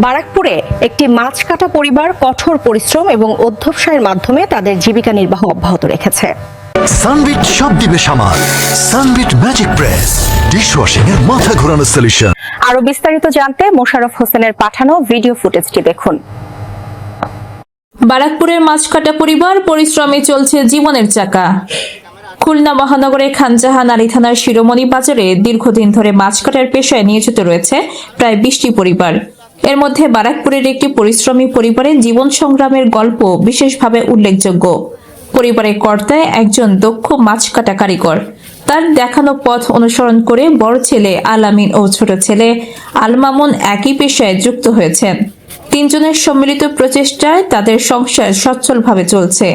বারাকপুরে একটি মাছ কাটা পরিবার কঠোর পরিশ্রম এবং অধ্যবসায়ের মাধ্যমে তাদের জীবিকা নির্বাহ অব্যাহত রেখেছে। সানবিট সব দিবে সামাল। সানবিট ম্যাজিক প্রেস ডিশওয়াশিং এর মাথা ঘোরানো সলিউশন। আরো বিস্তারিত জানতে মোশাররফ হোসেনের পাঠানো ভিডিও ফুটেজটি দেখুন। বারাকপুরের মাছ কাটা পরিবার পরিশ্রমে চলছে জীবনের চাকা। খুলনা মহানগরের খানজাহান আলী থানার শিরোমণি বাজারে দীর্ঘদিন ধরে মাছ কাটার পেশায় নিয়োজিত রয়েছে প্রায় 20টি পরিবার। এর মধ্যে বারাকপুরের একটি পরিশ্রমী পরিবারের জীবন সংগ্রামের গল্প বিশেষভাবে উল্লেখযোগ্য। পরিবারের কর্তায় একজন দক্ষ মাছ কাটা কারিগর। তার দেখানো পথ অনুসরণ করে বড় ছেলে আলামিন ও ছোট ছেলে আল মামুন একই পেশায় যুক্ত হয়েছেন। তিনজনের সম্মিলিত প্রচেষ্টায় তাদের সংসার সচ্ছলভাবে চলছে।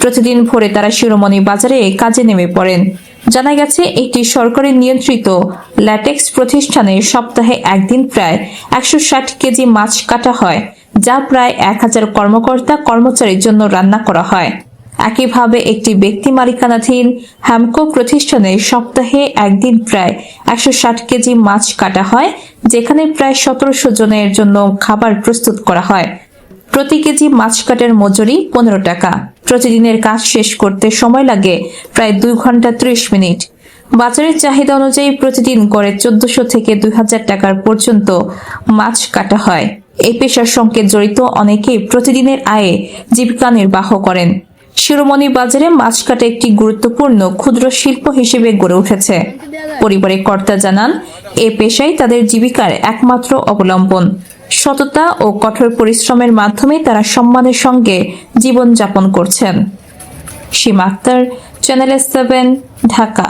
প্রতিদিন ভোরে তারা শিরোমণি বাজারে কাজে নেমে পড়েন। জানা গেছে একটি সরকারি নিয়ন্ত্রিত ল্যাটেক্স প্রতিষ্ঠানে সপ্তাহে একদিন প্রায় 160 কেজি মাছ কাটা হয়, যা প্রায় 1000 কর্মকর্তা কর্মচারীর জন্য রান্না করা হয়। একইভাবে একটি ব্যক্তি মালিকানাধীন হ্যামকো প্রতিষ্ঠানে সপ্তাহে একদিন প্রায় 160 কেজি মাছ কাটা হয়, যেখানে প্রায় 1700 জনের জন্য খাবার প্রস্তুত করা হয়। প্রতি কেজি মাছ কাটার মজুরি 15 টাকা। প্রতিদিনের কাজ শেষ করতে সময় লাগে প্রায় 2 ঘন্টা 30 মিনিট। বাজারের চাহিদা অনুযায়ী প্রতিদিন গড়ে 1400 থেকে 2000 টাকার পর্যন্ত মাছ কাটা হয়। এই পেশার সঙ্গে জড়িত অনেকেই প্রতিদিনের আয়ে জীবিকা নির্বাহ করেন। শিরোমণি বাজারে মাছ কাটা একটি গুরুত্বপূর্ণ ক্ষুদ্র শিল্প হিসেবে গড়ে উঠেছে। পরিবারের কর্তা জানান, এ পেশাই তাদের জীবিকার একমাত্র অবলম্বন। সততা ও কঠোর পরিশ্রমের মাধ্যমে তারা সম্মানের সঙ্গে জীবন যাপন করছেন। সীমা আক্তার, চ্যানেল 7, ঢাকা।